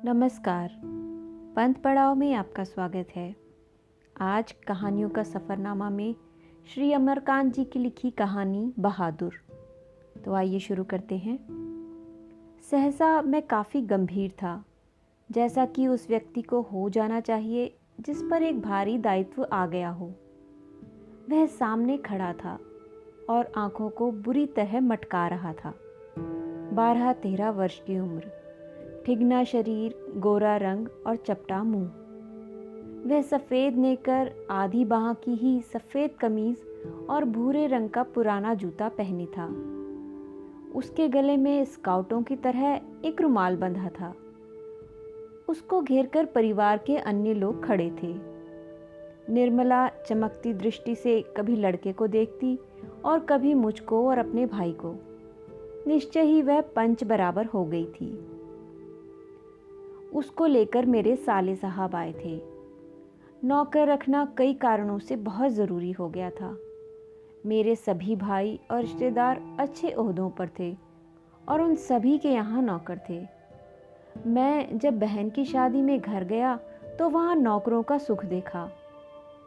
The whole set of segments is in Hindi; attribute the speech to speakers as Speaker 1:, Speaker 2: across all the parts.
Speaker 1: नमस्कार। पंथ पड़ाव में आपका स्वागत है। आज कहानियों का सफ़रनामा में श्री अमरकांत जी की लिखी कहानी बहादुर। तो आइए शुरू करते हैं। सहसा मैं काफ़ी गंभीर था, जैसा कि उस व्यक्ति को हो जाना चाहिए जिस पर एक भारी दायित्व आ गया हो। वह सामने खड़ा था और आंखों को बुरी तरह मटका रहा था। 12-13 वर्ष की उम्र, ठिगना शरीर, गोरा रंग और चपटा मुंह। वह सफ़ेद नेकर, आधी बाह की ही सफ़ेद कमीज और भूरे रंग का पुराना जूता पहने था। उसके गले में स्काउटों की तरह एक रुमाल बंधा था। उसको घेरकर परिवार के अन्य लोग खड़े थे। निर्मला चमकती दृष्टि से कभी लड़के को देखती और कभी मुझको और अपने भाई को। निश्चय ही वह पंच बराबर हो गई थी। उसको लेकर मेरे साले साहब आए थे। नौकर रखना कई कारणों से बहुत ज़रूरी हो गया था। मेरे सभी भाई और रिश्तेदार अच्छे ओहदों पर थे और उन सभी के यहाँ नौकर थे। मैं जब बहन की शादी में घर गया तो वहाँ नौकरों का सुख देखा।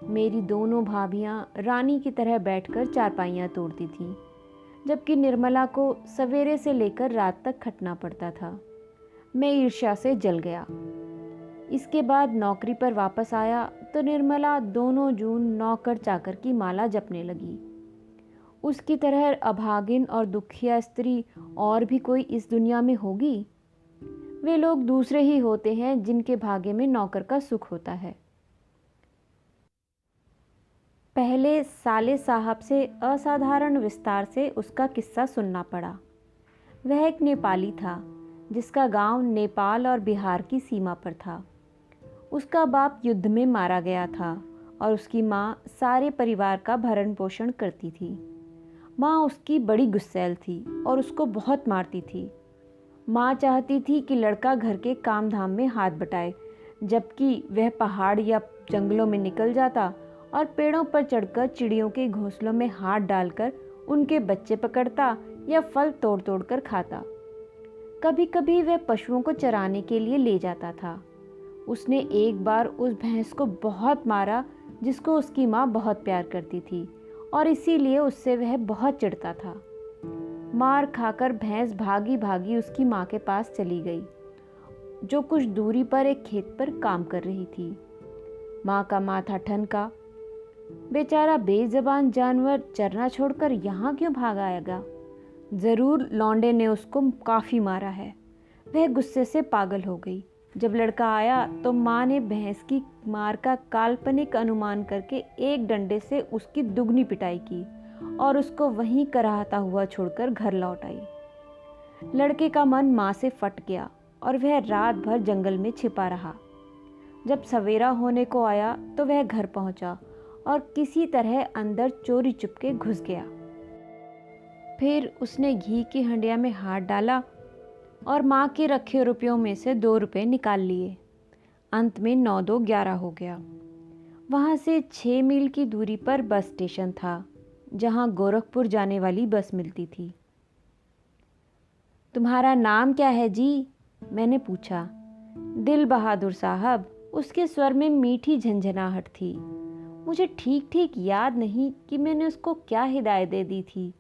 Speaker 1: मेरी दोनों भाभियाँ रानी की तरह बैठकर चारपाइयाँ तोड़ती थीं, जबकि निर्मला को सवेरे से लेकर रात तक खटना पड़ता था। मैं ईर्ष्या से जल गया। इसके बाद नौकरी पर वापस आया तो निर्मला दोनों जून नौकर चाकर की माला जपने लगी। उसकी तरह अभागिन और दुखिया स्त्री और भी कोई इस दुनिया में होगी? वे लोग दूसरे ही होते हैं जिनके भाग्य में नौकर का सुख होता है। पहले साले साहब से असाधारण विस्तार से उसका किस्सा सुनना पड़ा। वह एक नेपाली था जिसका गांव नेपाल और बिहार की सीमा पर था। उसका बाप युद्ध में मारा गया था और उसकी माँ सारे परिवार का भरण पोषण करती थी। माँ उसकी बड़ी गुस्सैल थी और उसको बहुत मारती थी। माँ चाहती थी कि लड़का घर के काम धाम में हाथ बटाए, जबकि वह पहाड़ या जंगलों में निकल जाता और पेड़ों पर चढ़कर चिड़ियों के घोंसलों में हाथ डालकर उनके बच्चे पकड़ता या फल तोड़ तोड़ कर खाता। कभी कभी वह पशुओं को चराने के लिए ले जाता था। उसने एक बार उस भैंस को बहुत मारा जिसको उसकी माँ बहुत प्यार करती थी और इसीलिए उससे वह बहुत चिढ़ता था। मार खाकर भैंस भागी भागी उसकी माँ के पास चली गई, जो कुछ दूरी पर एक खेत पर काम कर रही थी। माँ का माथा ठनका। बेचारा बेज़बान जानवर चरना छोड़कर यहाँ क्यों भाग आएगा? ज़रूर लौंडे ने उसको काफ़ी मारा है। वह गुस्से से पागल हो गई। जब लड़का आया तो माँ ने भैंस की मार का काल्पनिक अनुमान करके एक डंडे से उसकी दुगनी पिटाई की और उसको वहीं कराहता हुआ छोड़कर घर लौट आई। लड़के का मन माँ से फट गया और वह रात भर जंगल में छिपा रहा। जब सवेरा होने को आया तो वह घर पहुंचा और किसी तरह अंदर चोरी चुपके घुस गया। फिर उसने घी की हंडिया में हाथ डाला और माँ के रखे रुपयों में से 2 रुपये निकाल लिए। अंत में 9-2-11 हो गया। वहाँ से 6 मील की दूरी पर बस स्टेशन था, जहाँ गोरखपुर जाने वाली बस मिलती थी। तुम्हारा नाम क्या है जी? मैंने पूछा। दिल बहादुर साहब। उसके स्वर में मीठी झंझनाहट थी। मुझे ठीक ठीक याद नहीं कि मैंने उसको क्या हिदायत दे दी थी।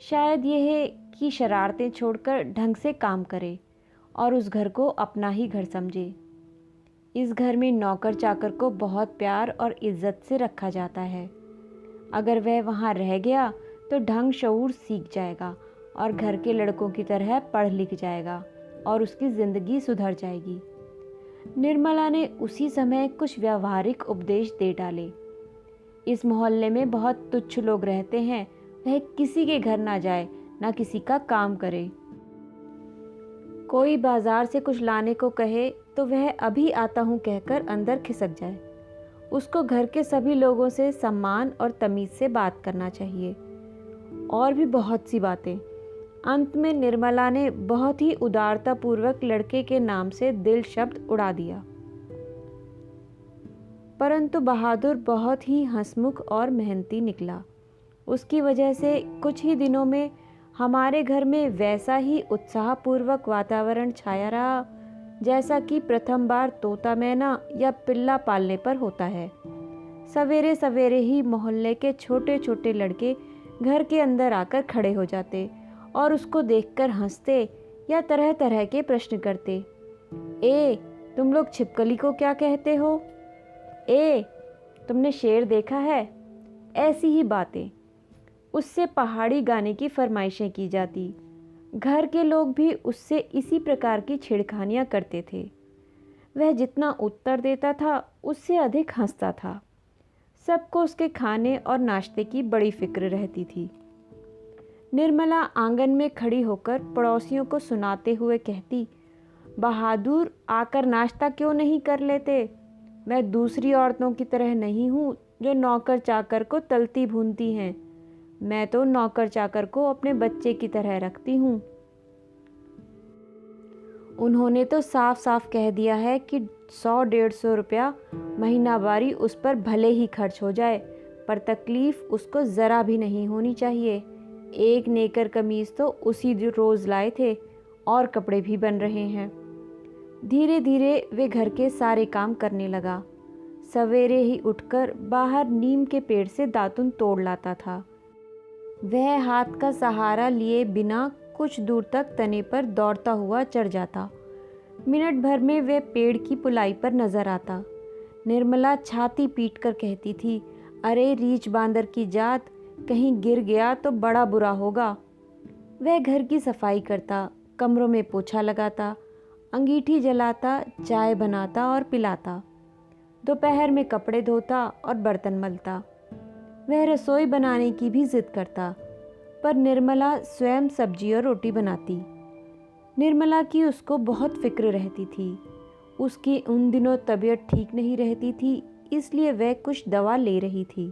Speaker 1: शायद यह है कि शरारतें छोड़कर ढंग से काम करे और उस घर को अपना ही घर समझे। इस घर में नौकर चाकर को बहुत प्यार और इज्जत से रखा जाता है। अगर वह वहाँ रह गया तो ढंग शऊर सीख जाएगा और घर के लड़कों की तरह पढ़ लिख जाएगा और उसकी ज़िंदगी सुधर जाएगी। निर्मला ने उसी समय कुछ व्यावहारिक उपदेश दे डाले। इस मोहल्ले में बहुत तुच्छ लोग रहते हैं। वह किसी के घर ना जाए, ना किसी का काम करे। कोई बाजार से कुछ लाने को कहे तो वह अभी आता हूँ कहकर अंदर खिसक जाए। उसको घर के सभी लोगों से सम्मान और तमीज से बात करना चाहिए। और भी बहुत सी बातें। अंत में निर्मला ने बहुत ही उदारतापूर्वक लड़के के नाम से दिल शब्द उड़ा दिया। परंतु बहादुर बहुत ही हंसमुख और मेहनती निकला। उसकी वजह से कुछ ही दिनों में हमारे घर में वैसा ही उत्साहपूर्वक वातावरण छाया रहा जैसा कि प्रथम बार तोता मैना या पिल्ला पालने पर होता है। सवेरे सवेरे ही मोहल्ले के छोटे छोटे लड़के घर के अंदर आकर खड़े हो जाते और उसको देखकर हंसते या तरह तरह के प्रश्न करते। ए, तुम लोग छिपकली को क्या कहते हो? ए, तुमने शेर देखा है? ऐसी ही बातें। उससे पहाड़ी गाने की फरमाइशें की जाती। घर के लोग भी उससे इसी प्रकार की छेड़खानियाँ करते थे। वह जितना उत्तर देता था उससे अधिक हंसता था। सबको उसके खाने और नाश्ते की बड़ी फिक्र रहती थी। निर्मला आंगन में खड़ी होकर पड़ोसियों को सुनाते हुए कहती, बहादुर आकर नाश्ता क्यों नहीं कर लेते? मैं दूसरी औरतों की तरह नहीं हूँ जो नौकर चाकर को तलती भूनती हैं। मैं तो नौकर चाकर को अपने बच्चे की तरह रखती हूँ। उन्होंने तो साफ साफ कह दिया है कि 100-150 रुपया महीनावारी उस पर भले ही खर्च हो जाए, पर तकलीफ उसको ज़रा भी नहीं होनी चाहिए। एक नेकर कमीज़ तो उसी रोज़ लाए थे और कपड़े भी बन रहे हैं। धीरे धीरे वे घर के सारे काम करने लगा। सवेरे ही उठकर बाहर नीम के पेड़ से दातुन तोड़ लाता था। वह हाथ का सहारा लिए बिना कुछ दूर तक तने पर दौड़ता हुआ चढ़ जाता। मिनट भर में वह पेड़ की पुलाई पर नजर आता। निर्मला छाती पीट कर कहती थी, अरे रीछ बांदर की जात, कहीं गिर गया तो बड़ा बुरा होगा। वह घर की सफाई करता, कमरों में पोछा लगाता, अंगीठी जलाता, चाय बनाता और पिलाता। दोपहर में कपड़े धोता और बर्तन मलता। वह रसोई बनाने की भी जिद करता, पर निर्मला स्वयं सब्जी और रोटी बनाती। निर्मला की उसको बहुत फिक्र रहती थी। उसकी उन दिनों तबीयत ठीक नहीं रहती थी, इसलिए वह कुछ दवा ले रही थी।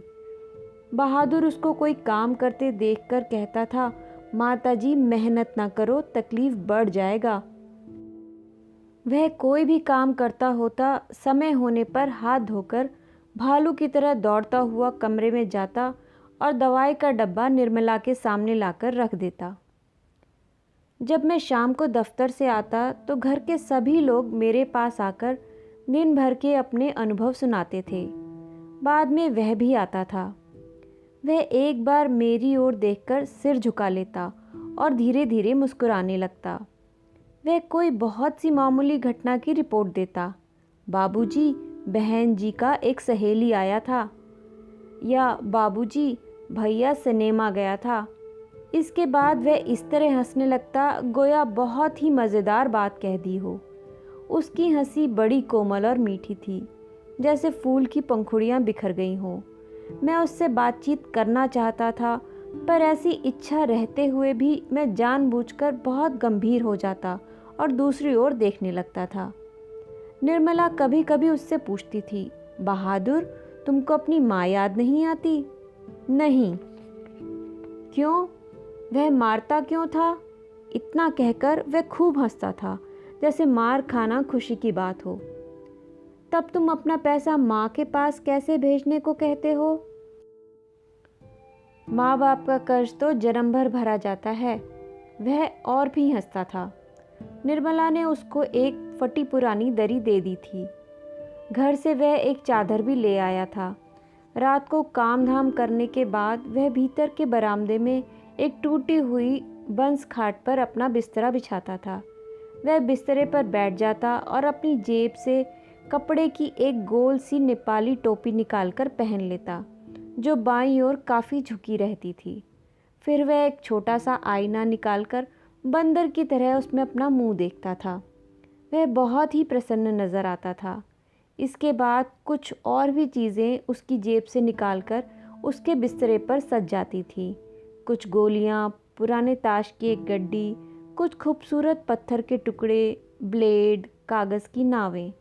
Speaker 1: बहादुर उसको कोई काम करते देखकर कहता था, माताजी मेहनत ना करो, तकलीफ बढ़ जाएगा। वह कोई भी काम करता होता, समय होने पर हाथ धोकर भालू की तरह दौड़ता हुआ कमरे में जाता और दवाई का डब्बा निर्मला के सामने लाकर रख देता। जब मैं शाम को दफ्तर से आता तो घर के सभी लोग मेरे पास आकर दिन भर के अपने अनुभव सुनाते थे। बाद में वह भी आता था। वह एक बार मेरी ओर देखकर सिर झुका लेता और धीरे धीरे मुस्कुराने लगता। वह कोई बहुत सी मामूली घटना की रिपोर्ट देता। बाबूजी, बहन जी का एक सहेली आया था, या बाबूजी, भैया सिनेमा गया था। इसके बाद वह इस तरह हंसने लगता गोया बहुत ही मज़ेदार बात कह दी हो। उसकी हंसी बड़ी कोमल और मीठी थी, जैसे फूल की पंखुड़ियाँ बिखर गई हों। मैं उससे बातचीत करना चाहता था, पर ऐसी इच्छा रहते हुए भी मैं जानबूझकर बहुत गंभीर हो जाता और दूसरी ओर देखने लगता था। निर्मला कभी कभी उससे पूछती थी, बहादुर, तुमको अपनी माँ याद नहीं आती? नहीं। क्यों? वह मारता क्यों था? इतना कहकर वह खूब हंसता था, जैसे मार खाना खुशी की बात हो। तब तुम अपना पैसा माँ के पास कैसे भेजने को कहते हो? माँ बाप का कर्ज तो जन्म भर भरा जाता है। वह और भी हंसता था। निर्मला ने उसको एक फटी पुरानी दरी दे दी थी। घर से वह एक चादर भी ले आया था। रात को काम धाम करने के बाद वह भीतर के बरामदे में एक टूटी हुई बंस खाट पर अपना बिस्तरा बिछाता था। वह बिस्तरे पर बैठ जाता और अपनी जेब से कपड़े की एक गोल सी नेपाली टोपी निकालकर पहन लेता, जो बाईं ओर काफ़ी झुकी रहती थी। फिर वह एक छोटा सा आईना निकालकर बंदर की तरह उसमें अपना मुंह देखता था। वह बहुत ही प्रसन्न नज़र आता था। इसके बाद कुछ और भी चीज़ें उसकी जेब से निकालकर उसके बिस्तरे पर सज जाती थी। कुछ गोलियां, पुराने ताश की एक गड्डी, कुछ खूबसूरत पत्थर के टुकड़े, ब्लेड, कागज़ की नावें।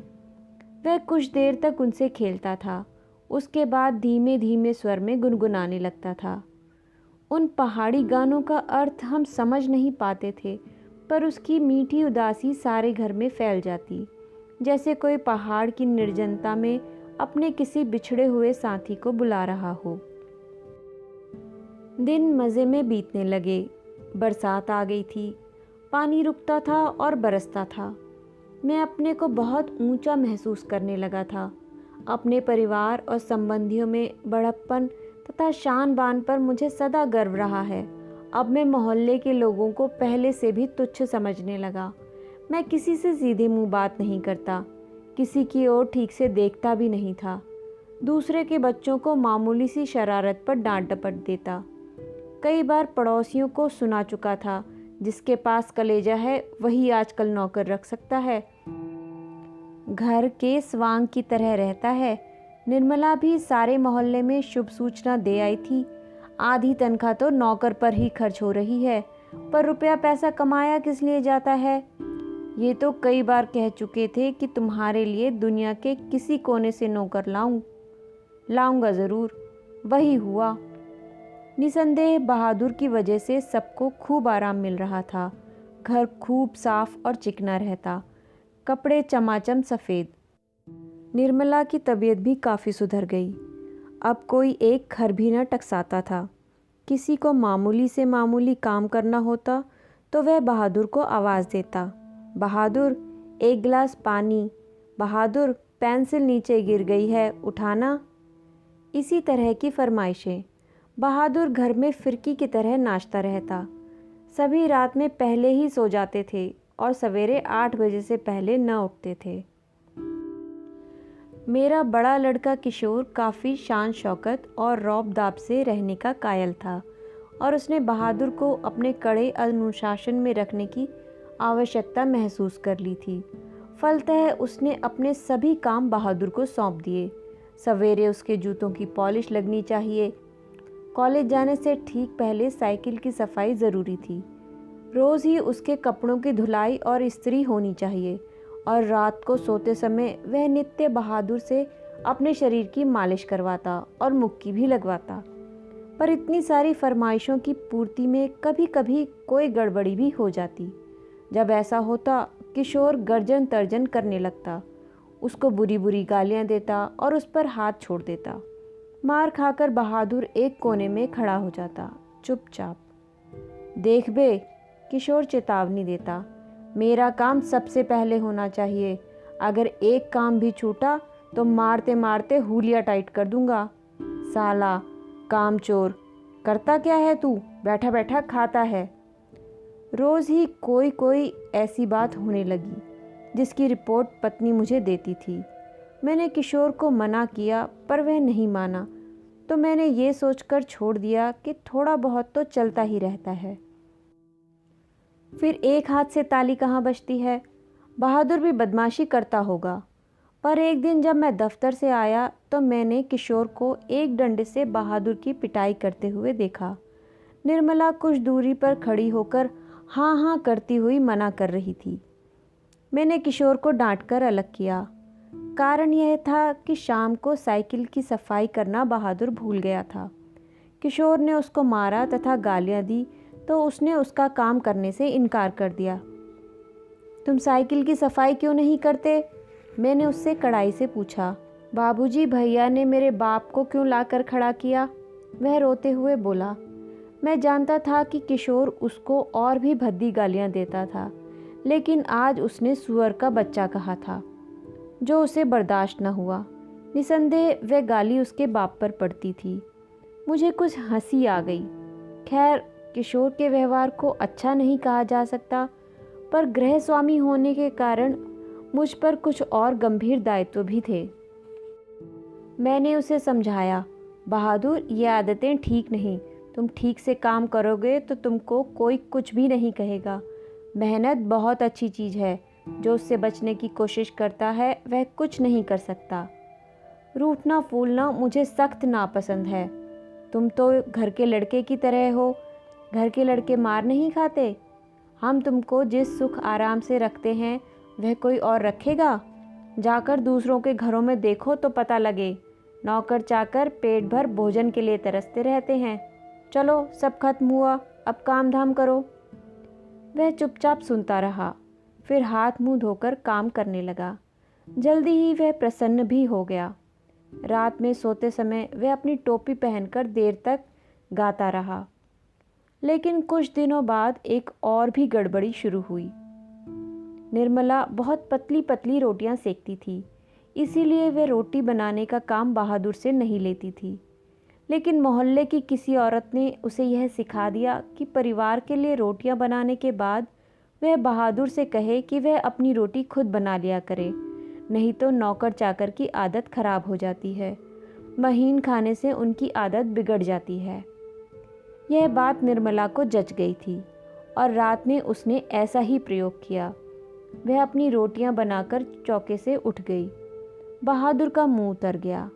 Speaker 1: वह कुछ देर तक उनसे खेलता था। उसके बाद धीमे धीमे स्वर में गुनगुनाने लगता था। उन पहाड़ी गानों का अर्थ हम समझ नहीं पाते थे, पर उसकी मीठी उदासी सारे घर में फैल जाती, जैसे कोई पहाड़ की निर्जनता में अपने किसी बिछड़े हुए साथी को बुला रहा हो। दिन मज़े में बीतने लगे। बरसात आ गई थी। पानी रुकता था और बरसता था। मैं अपने को बहुत ऊंचा महसूस करने लगा था। अपने परिवार और संबंधियों में बड़प्पन तथा शान बान पर मुझे सदा गर्व रहा है। अब मैं मोहल्ले के लोगों को पहले से भी तुच्छ समझने लगा। मैं किसी से सीधे मुंह बात नहीं करता, किसी की ओर ठीक से देखता भी नहीं था। दूसरे के बच्चों को मामूली सी शरारत पर डांट डपट देता। कई बार पड़ोसियों को सुना चुका था, जिसके पास कलेजा है वही आजकल नौकर रख सकता है। घर के स्वांग की तरह रहता है। निर्मला भी सारे मोहल्ले में शुभ सूचना दे आई थी। आधी तनख्वाह तो नौकर पर ही खर्च हो रही है, पर रुपया पैसा कमाया किस लिए जाता है। ये तो कई बार कह चुके थे कि तुम्हारे लिए दुनिया के किसी कोने से नौकर लाऊंगा ज़रूर। वही हुआ। निसंदेह बहादुर की वजह से सबको खूब आराम मिल रहा था। घर खूब साफ और चिकना रहता, कपड़े चमाचम सफ़ेद। निर्मला की तबीयत भी काफ़ी सुधर गई। अब कोई एक खर भी न टकसाता था। किसी को मामूली से मामूली काम करना होता तो वह बहादुर को आवाज़ देता, बहादुर एक गिलास पानी, बहादुर पेंसिल नीचे गिर गई है उठाना। इसी तरह की फरमाइशें। बहादुर घर में फिरकी की तरह नाचता रहता। सभी रात में पहले ही सो जाते थे और सवेरे 8 बजे से पहले न उठते थे। मेरा बड़ा लड़का किशोर काफ़ी शान शौकत और रौब दाब से रहने का कायल था और उसने बहादुर को अपने कड़े अनुशासन में रखने की आवश्यकता महसूस कर ली थी। फलतः उसने अपने सभी काम बहादुर को सौंप दिए। सवेरे उसके जूतों की पॉलिश लगनी चाहिए। कॉलेज जाने से ठीक पहले साइकिल की सफाई ज़रूरी थी। रोज़ ही उसके कपड़ों की धुलाई और इस्त्री होनी चाहिए और रात को सोते समय वह नित्य बहादुर से अपने शरीर की मालिश करवाता और मुक्की भी लगवाता। पर इतनी सारी फरमाइशों की पूर्ति में कभी कभी कोई गड़बड़ी भी हो जाती। जब ऐसा होता, किशोर गर्जन तर्जन करने लगता, उसको बुरी बुरी गालियां देता और उस पर हाथ छोड़ देता। मार खाकर बहादुर एक कोने में खड़ा हो जाता, चुपचाप। देख बे, किशोर चेतावनी देता, मेरा काम सबसे पहले होना चाहिए। अगर एक काम भी छूटा तो मारते मारते हुलिया टाइट कर दूंगा। साला कामचोर, करता क्या है तू? बैठा बैठा खाता है। रोज़ ही कोई ऐसी बात होने लगी जिसकी रिपोर्ट पत्नी मुझे देती थी। मैंने किशोर को मना किया पर वह नहीं माना, तो मैंने ये सोचकर छोड़ दिया कि थोड़ा बहुत तो चलता ही रहता है। फिर एक हाथ से ताली कहाँ बजती है। बहादुर भी बदमाशी करता होगा। पर एक दिन जब मैं दफ्तर से आया तो मैंने किशोर को एक डंडे से बहादुर की पिटाई करते हुए देखा। निर्मला कुछ दूरी पर खड़ी होकर हाँ हाँ करती हुई मना कर रही थी। मैंने किशोर को डांटकर अलग किया। कारण यह था कि शाम को साइकिल की सफाई करना बहादुर भूल गया था। किशोर ने उसको मारा तथा गालियाँ दी तो उसने उसका काम करने से इनकार कर दिया। तुम साइकिल की सफाई क्यों नहीं करते? मैंने उससे कड़ाई से पूछा। बाबूजी, भैया ने मेरे बाप को क्यों लाकर खड़ा किया? वह रोते हुए बोला। मैं जानता था कि किशोर उसको और भी भद्दी गालियां देता था, लेकिन आज उसने सुअर का बच्चा कहा था, जो उसे बर्दाश्त न हुआ। निसंदेह वह गाली उसके बाप पर पड़ती थी। मुझे कुछ हंसी आ गई। खैर, किशोर के व्यवहार को अच्छा नहीं कहा जा सकता, पर गृह स्वामी होने के कारण मुझ पर कुछ और गंभीर दायित्व भी थे। मैंने उसे समझाया, बहादुर, ये आदतें ठीक नहीं। तुम ठीक से काम करोगे तो तुमको कोई कुछ भी नहीं कहेगा। मेहनत बहुत अच्छी चीज़ है। जो उससे बचने की कोशिश करता है वह कुछ नहीं कर सकता। रूठना फूलना मुझे सख्त नापसंद है। तुम तो घर के लड़के की तरह हो। घर के लड़के मार नहीं खाते। हम तुमको जिस सुख आराम से रखते हैं वह कोई और रखेगा? जाकर दूसरों के घरों में देखो तो पता लगे। नौकर चाकर पेट भर भोजन के लिए तरसते रहते हैं। चलो, सब खत्म हुआ, अब काम धाम करो। वह चुपचाप सुनता रहा, फिर हाथ मुंह धोकर काम करने लगा। जल्दी ही वह प्रसन्न भी हो गया। रात में सोते समय वह अपनी टोपी पहनकर देर तक गाता रहा। लेकिन कुछ दिनों बाद एक और भी गड़बड़ी शुरू हुई। निर्मला बहुत पतली पतली रोटियां सेकती थी, इसीलिए वह रोटी बनाने का काम बहादुर से नहीं लेती थी। लेकिन मोहल्ले की किसी औरत ने उसे यह सिखा दिया कि परिवार के लिए रोटियां बनाने के बाद वह बहादुर से कहे कि वह अपनी रोटी खुद बना लिया करे, नहीं तो नौकर चाकर की आदत खराब हो जाती है। महीन खाने से उनकी आदत बिगड़ जाती है। यह बात निर्मला को जच गई थी और रात में उसने ऐसा ही प्रयोग किया। वह अपनी रोटियां बनाकर चौके से उठ गई। बहादुर का मुंह उतर गया।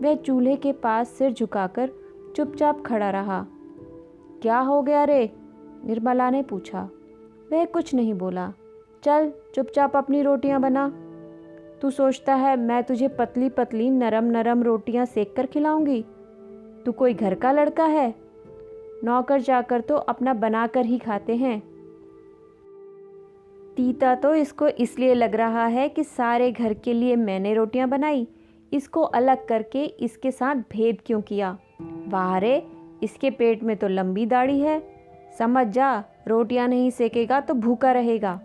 Speaker 1: वह चूल्हे के पास सिर झुकाकर चुपचाप खड़ा रहा। क्या हो गया रे? निर्मला ने पूछा। वह कुछ नहीं बोला। चल चुपचाप अपनी रोटियां बना। तू सोचता है मैं तुझे पतली पतली नरम नरम रोटियां सेक कर खिलाऊंगी? तू कोई घर का लड़का है? नौकर चाकर तो अपना बना कर ही खाते हैं। तीता तो इसको इसलिए लग रहा है कि सारे घर के लिए मैंने रोटियां बनाई, इसको अलग करके इसके साथ भेद क्यों किया? वाह रे, इसके पेट में तो लंबी दाढ़ी है। समझ जा, रोटियां नहीं सेकेगा तो भूखा रहेगा।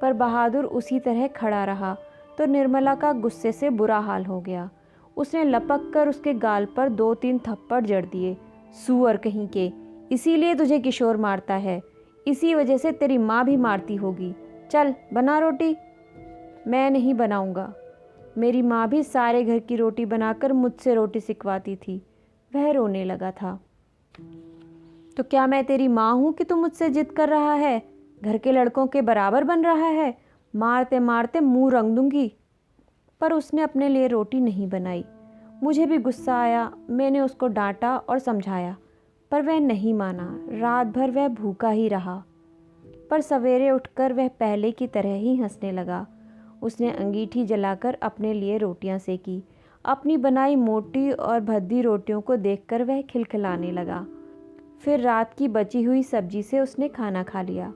Speaker 1: पर बहादुर उसी तरह खड़ा रहा तो निर्मला का गुस्से से बुरा हाल हो गया। उसने लपक कर उसके गाल पर 2-3 थप्पड़ जड़ दिए। सूअर कहीं के, इसीलिए तुझे किशोर मारता है, इसी वजह से तेरी माँ भी मारती होगी। चल बना रोटी। मैं नहीं बनाऊंगा। मेरी माँ भी सारे घर की रोटी बनाकर मुझसे रोटी सिखवाती थी। वह रोने लगा था। तो क्या मैं तेरी माँ हूँ कि तू मुझसे जिद कर रहा है? घर के लड़कों के बराबर बन रहा है? मारते मारते मुंह रंग दूंगी। पर उसने अपने लिए रोटी नहीं बनाई। मुझे भी गुस्सा आया। मैंने उसको डांटा और समझाया, पर वह नहीं माना। रात भर वह भूखा ही रहा। पर सवेरे उठकर वह पहले की तरह ही हंसने लगा। उसने अंगीठी जलाकर अपने लिए रोटियां सेकी। अपनी बनाई मोटी और भद्दी रोटियों को देखकर वह खिलखिलाने लगा। फिर रात की बची हुई सब्जी से उसने खाना खा लिया।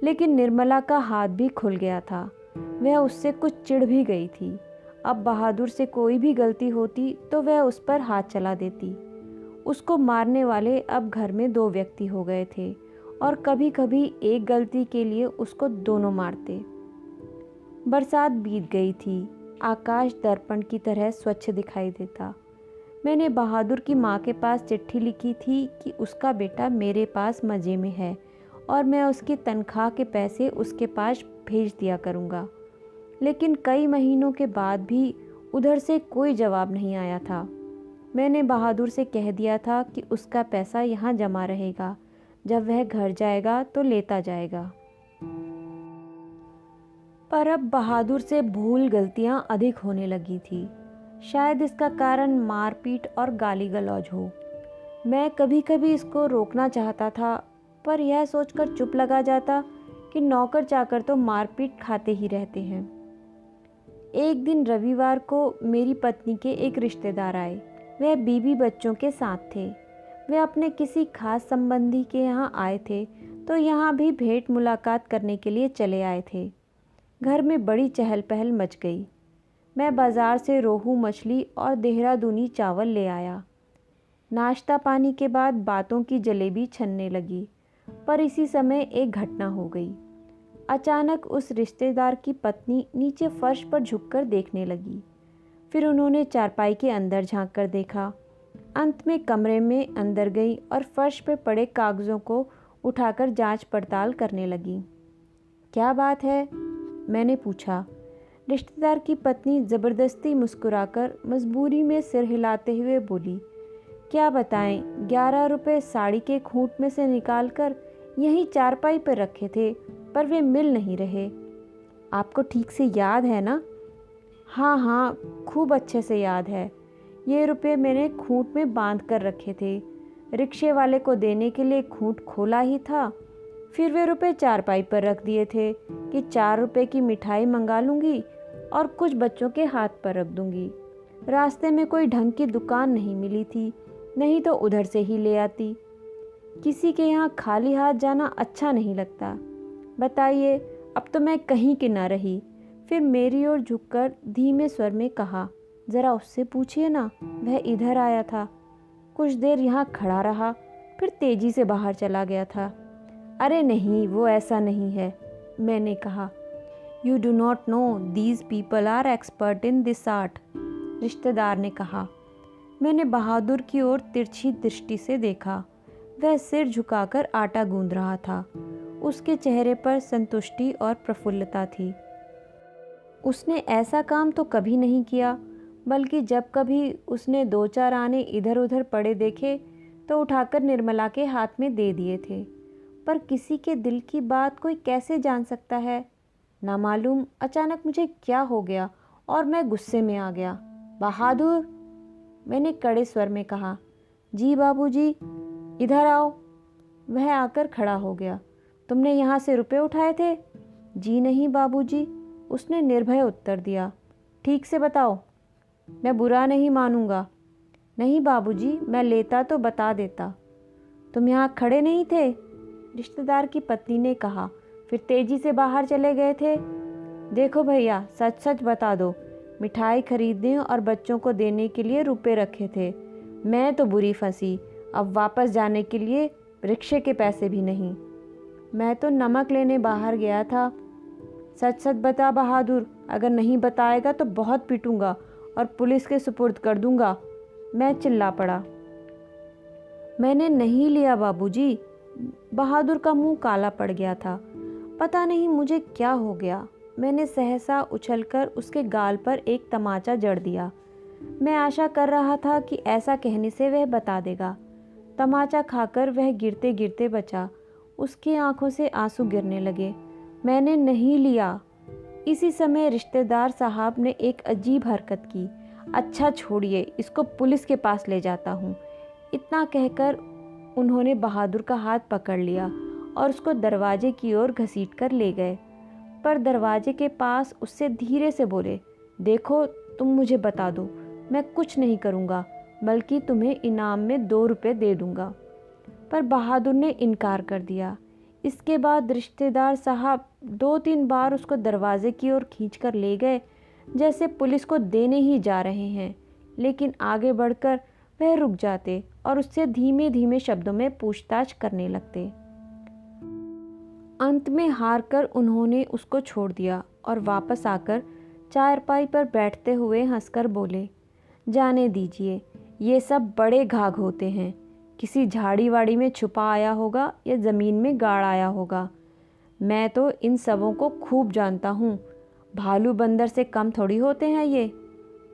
Speaker 1: लेकिन निर्मला का हाथ भी खुल गया था। वह उससे कुछ चिढ़ भी गई थी। अब बहादुर से कोई भी गलती होती तो वह उस पर हाथ चला देती। उसको मारने वाले अब घर में 2 व्यक्ति हो गए थे और कभी कभी एक गलती के लिए उसको दोनों मारते। बरसात बीत गई थी। आकाश दर्पण की तरह स्वच्छ दिखाई देता। मैंने बहादुर की माँ के पास चिट्ठी लिखी थी कि उसका बेटा मेरे पास मज़े में है और मैं उसकी तनख्वाह के पैसे उसके पास भेज दिया करूँगा। लेकिन कई महीनों के बाद भी उधर से कोई जवाब नहीं आया था। मैंने बहादुर से कह दिया था कि उसका पैसा यहाँ जमा रहेगा, जब वह घर जाएगा तो लेता जाएगा। पर अब बहादुर से भूल गलतियाँ अधिक होने लगी थी। शायद इसका कारण मारपीट और गाली गलौज हो। मैं कभी कभी इसको रोकना चाहता था, पर यह सोचकर चुप लगा जाता कि नौकर चाकर तो मारपीट खाते ही रहते हैं। एक दिन रविवार को मेरी पत्नी के एक रिश्तेदार आए। वह बीवी बच्चों के साथ थे। वे अपने किसी खास संबंधी के यहाँ आए थे, तो यहाँ भी भेंट मुलाकात करने के लिए चले आए थे। घर में बड़ी चहल पहल मच गई। मैं बाज़ार से रोहू मछली और देहरादूनी चावल ले आया। नाश्ता पानी के बाद बातों की जलेबी छनने लगी। पर इसी समय एक घटना हो गई। अचानक उस रिश्तेदार की पत्नी नीचे फर्श पर झुककर देखने लगी। फिर उन्होंने चारपाई के अंदर झांक कर देखा। अंत में कमरे में अंदर गई और फर्श पर पड़े कागज़ों को उठाकर जांच पड़ताल करने लगी। क्या बात है? मैंने पूछा। रिश्तेदार की पत्नी ज़बरदस्ती मुस्कुराकर मजबूरी में सिर हिलाते हुए बोली, क्या बताएं, 11 रुपये साड़ी के खूंट में से निकालकर यहीं चारपाई पर रखे थे, पर वे मिल नहीं रहे। आपको ठीक से याद है ना? हाँ हाँ, खूब अच्छे से याद है। ये रुपये मैंने खूंट में बांध कर रखे थे। रिक्शे वाले को देने के लिए खूंट खोला ही था। फिर वे रुपये चारपाई पर रख दिए थे कि 4 रुपये की मिठाई मंगा लूँगी और कुछ बच्चों के हाथ पर रख दूँगी। रास्ते में कोई ढंग की दुकान नहीं मिली थी, नहीं तो उधर से ही ले आती। किसी के यहाँ खाली हाथ जाना अच्छा नहीं लगता। बताइए, अब तो मैं कहीं की ना रही। फिर मेरी ओर झुककर धीमे स्वर में कहा, ज़रा उससे पूछिए ना, वह इधर आया था। कुछ देर यहाँ खड़ा रहा, फिर तेजी से बाहर चला गया था। अरे नहीं, वो ऐसा नहीं है। मैंने कहा। You do not know, these people are expert in this art, रिश्तेदार ने कहा। मैंने बहादुर की ओर तिरछी दृष्टि से देखा। वह सिर झुकाकर आटा गूंद रहा था। उसके चेहरे पर संतुष्टि और प्रफुल्लता थी। उसने ऐसा काम तो कभी नहीं किया, बल्कि जब कभी उसने 2-4 आने इधर उधर पड़े देखे तो उठाकर निर्मला के हाथ में दे दिए थे। पर किसी के दिल की बात कोई कैसे जान सकता है? ना मालूम अचानक मुझे क्या हो गया और मैं गुस्से में आ गया। बहादुर, मैंने कड़े स्वर में कहा। जी बाबूजी, इधर आओ। वह आकर खड़ा हो गया। तुमने यहाँ से रुपए उठाए थे? जी नहीं बाबूजी, उसने निर्भय उत्तर दिया। ठीक से बताओ, मैं बुरा नहीं मानूंगा। नहीं बाबूजी, मैं लेता तो बता देता। तुम यहाँ खड़े नहीं थे? रिश्तेदार की पत्नी ने कहा, फिर तेजी से बाहर चले गए थे। देखो भैया, सच सच बता दो, मिठाई खरीदने और बच्चों को देने के लिए रुपए रखे थे। मैं तो बुरी फंसी, अब वापस जाने के लिए रिक्शे के पैसे भी नहीं। मैं तो नमक लेने बाहर गया था। सच सच बता बहादुर, अगर नहीं बताएगा तो बहुत पीटूंगा और पुलिस के सुपुर्द कर दूंगा। मैं चिल्ला पड़ा। मैंने नहीं लिया बाबूजी। बहादुर का मुंह काला पड़ गया था। पता नहीं मुझे क्या हो गया। मैंने सहसा उछलकर उसके गाल पर एक तमाचा जड़ दिया। मैं आशा कर रहा था कि ऐसा कहने से वह बता देगा। तमाचा खाकर वह गिरते गिरते बचा। उसकी आंखों से आंसू गिरने लगे। मैंने नहीं लिया। इसी समय रिश्तेदार साहब ने एक अजीब हरकत की। अच्छा छोड़िए, इसको पुलिस के पास ले जाता हूँ। इतना कहकर उन्होंने बहादुर का हाथ पकड़ लिया और उसको दरवाजे की ओर घसीट कर ले गए। पर दरवाजे के पास उससे धीरे से बोले, देखो तुम मुझे बता दो, मैं कुछ नहीं करूँगा, बल्कि तुम्हें इनाम में 2 रुपये दे दूँगा। पर बहादुर ने इनकार कर दिया। इसके बाद रिश्तेदार साहब 2-3 बार उसको दरवाजे की ओर खींचकर ले गए, जैसे पुलिस को देने ही जा रहे हैं। लेकिन आगे बढ़कर वह रुक जाते और उससे धीमे धीमे शब्दों में पूछताछ करने लगते। अंत में हार कर उन्होंने उसको छोड़ दिया और वापस आकर चारपाई पर बैठते हुए हंसकर बोले, जाने दीजिए, ये सब बड़े घाघ होते हैं। किसी झाड़ी वाड़ी में छुपा आया होगा या ज़मीन में गाड़ आया होगा। मैं तो इन सबों को खूब जानता हूँ। भालू बंदर से कम थोड़ी होते हैं ये।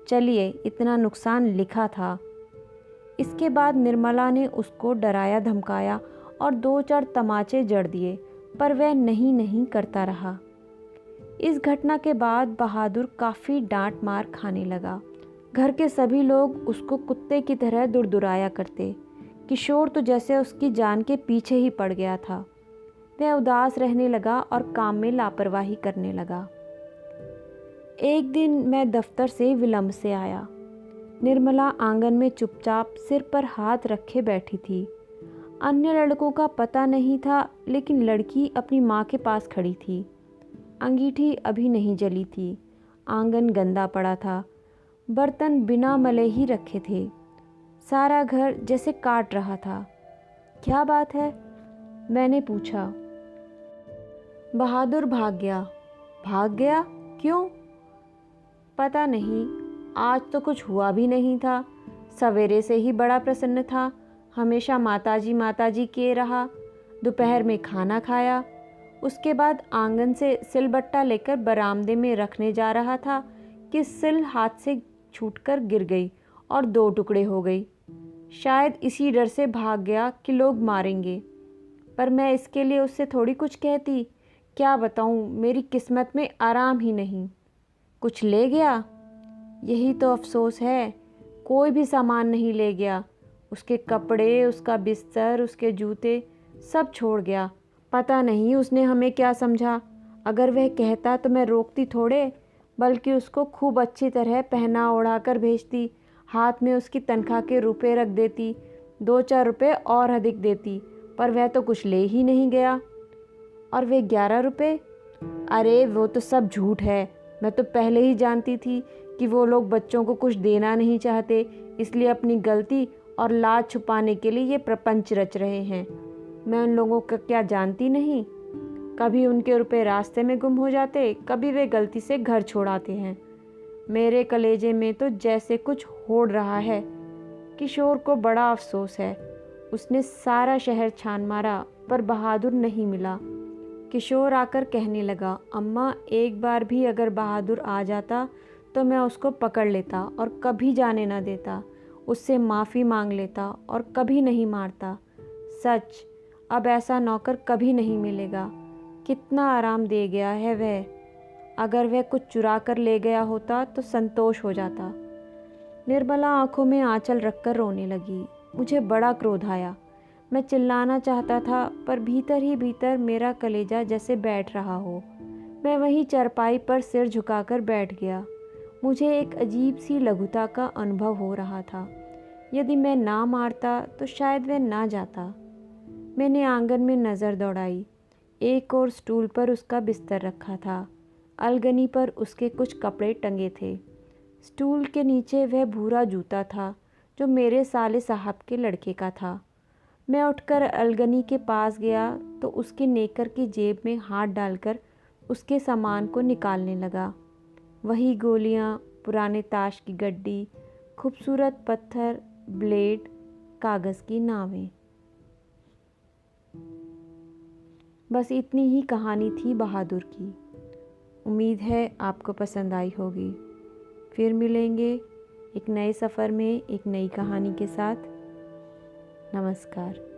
Speaker 1: चलिए, इतना नुकसान लिखा था। इसके बाद निर्मला ने उसको डराया धमकाया और 2-4 तमाचे जड़ दिए, पर वह नहीं नहीं करता रहा। इस घटना के बाद बहादुर काफ़ी डांट मार खाने लगा। घर के सभी लोग उसको कुत्ते की तरह दुरदुराया करते। किशोर तो जैसे उसकी जान के पीछे ही पड़ गया था। वह उदास रहने लगा और काम में लापरवाही करने लगा। एक दिन मैं दफ्तर से विलंब से आया। निर्मला आंगन में चुपचाप सिर पर हाथ रखे बैठी थी। अन्य लड़कों का पता नहीं था, लेकिन लड़की अपनी माँ के पास खड़ी थी। अंगीठी अभी नहीं जली थी। आंगन गंदा पड़ा था। बर्तन बिना मले ही रखे थे। सारा घर जैसे काट रहा था। क्या बात है? मैंने पूछा। बहादुर भाग गया। भाग गया? क्यों? पता नहीं, आज तो कुछ हुआ भी नहीं था। सवेरे से ही बड़ा प्रसन्न था। हमेशा माताजी माताजी किए रहा। दोपहर में खाना खाया। उसके बाद आंगन से सिलबट्टा लेकर बरामदे में रखने जा रहा था कि सिल हाथ से छूटकर गिर गई और 2 टुकड़े हो गई। शायद इसी डर से भाग गया कि लोग मारेंगे। पर मैं इसके लिए उससे थोड़ी कुछ कहती। क्या बताऊं, मेरी किस्मत में आराम ही नहीं। कुछ ले गया? यही तो अफसोस है। कोई भी सामान नहीं ले गया। उसके कपड़े, उसका बिस्तर, उसके जूते सब छोड़ गया। पता नहीं उसने हमें क्या समझा। अगर वह कहता तो मैं रोकती थोड़े, बल्कि उसको खूब अच्छी तरह पहना ओढ़ा कर भेजती। हाथ में उसकी तनख्वाह के रुपए रख देती। 2-4 रुपये और अधिक देती। पर वह तो कुछ ले ही नहीं गया। और वे 11 रुपये? अरे वो तो सब झूठ है। मैं तो पहले ही जानती थी कि वो लोग बच्चों को कुछ देना नहीं चाहते, इसलिए अपनी गलती और लाज छुपाने के लिए ये प्रपंच रच रहे हैं। मैं उन लोगों का क्या जानती नहीं? कभी उनके रुपए रास्ते में गुम हो जाते, कभी वे गलती से घर छोड़ आते हैं। मेरे कलेजे में तो जैसे कुछ होड़ रहा है। किशोर को बड़ा अफसोस है। उसने सारा शहर छान मारा पर बहादुर नहीं मिला। किशोर आकर कहने लगा, अम्मा, एक बार भी अगर बहादुर आ जाता तो मैं उसको पकड़ लेता और कभी जाने न देता, उससे माफ़ी मांग लेता और कभी नहीं मारता। सच, अब ऐसा नौकर कभी नहीं मिलेगा। कितना आराम दे गया है वह। अगर वह कुछ चुरा कर ले गया होता तो संतोष हो जाता। निर्मला आंखों में आंचल रखकर रोने लगी। मुझे बड़ा क्रोध आया। मैं चिल्लाना चाहता था पर भीतर ही भीतर मेरा कलेजा जैसे बैठ रहा हो। मैं वहीं चारपाई पर सिर झुकाकर बैठ गया। मुझे एक अजीब सी लघुता का अनुभव हो रहा था। यदि मैं ना मारता तो शायद वह ना जाता। मैंने आंगन में नज़र दौड़ाई। एक और स्टूल पर उसका बिस्तर रखा था। अलगनी पर उसके कुछ कपड़े टंगे थे। स्टूल के नीचे वह भूरा जूता था जो मेरे साले साहब के लड़के का था। मैं उठकर अलगनी के पास गया तो उसके नेकर की जेब में हाथ डालकर उसके सामान को निकालने लगा। वही गोलियां, पुराने ताश की गड्डी, खूबसूरत पत्थर, ब्लेड, कागज़ की नावें। बस इतनी ही कहानी थी बहादुर की। उम्मीद है आपको पसंद आई होगी। फिर मिलेंगे एक नए सफ़र में एक नई कहानी के साथ। नमस्कार।